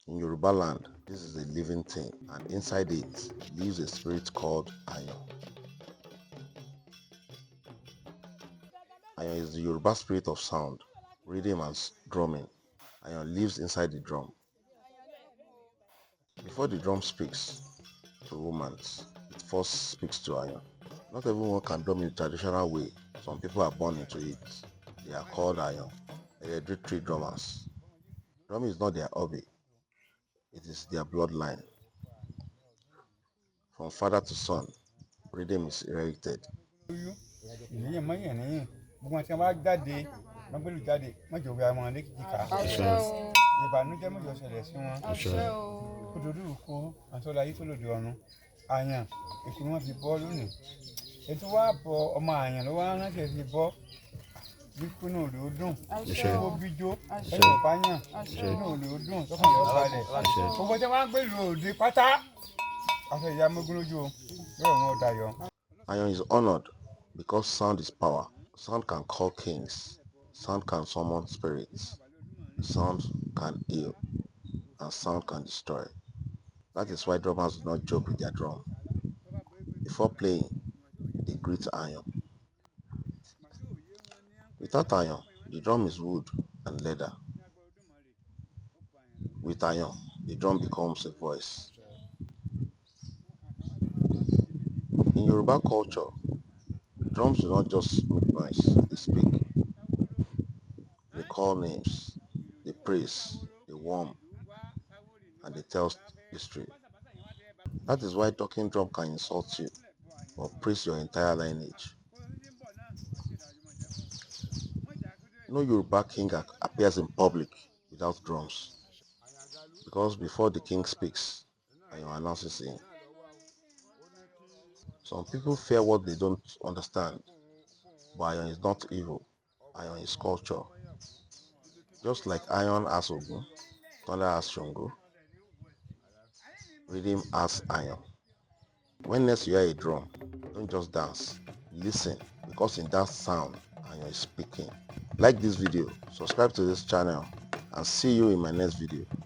In Yoruba land, this is a living thing, and inside it lives a spirit called Ayan. Ayan is the Yoruba spirit of sound, rhythm and drumming. Ayan lives inside the drum. Before the drum speaks to humans, it first speaks to Ayan. Not everyone can drum in the traditional way. Some people are born into it. They are called Ayan, hereditary drummers. Drumming is not their hobby, it is their bloodline. From father to son, rhythm is inherited. ìbànújẹ́ mọ̀jọ ṣẹlẹ̀ sí wọn kódòdú kó àtọ́lá yìí tó lòdì ọ̀run àyàn èkó wọn fi bọ́ lónìí ètò wa bọ ọmọ àyàn ló wá ránṣẹ́ fi bọ́ bíkú náà ló dùn ó bíjó ẹ̀yìn ìpáyàn inú ló dùn tọkàn yọ balẹ̀ gbogbo tí wọ́n á gbé lòdì pátá afọ ìyá mọ́gún lójú o yóò wọn dayọ̀. Ayan is honored because sound is power. Sound can call kings. Sound can summon spirits. Sound can heal. And sound can destroy. That is why drummers do not joke with their drum. Before playing, they greet Ayan. Without Ayan, the drum is wood and leather. With Ayan, the drum becomes a voice. In Yoruba culture, drums do not just make noise, they speak. They call names, they praise, they warm, and they tell history. That is why talking drum can insult you or praise your entire lineage. No Yoruba king appears in public without drums, because before the king speaks, Ayan announces him. Some people fear what they don't understand, but Ayan is not evil. Ayan is culture. Just like Ayan has Ogun, Thunder has Shongo, rhythm has Ayan. When next you hear a drum, don't just dance, listen, because in that sound, Ayan is speaking. Like this video, subscribe to this channel, and see you in my next video.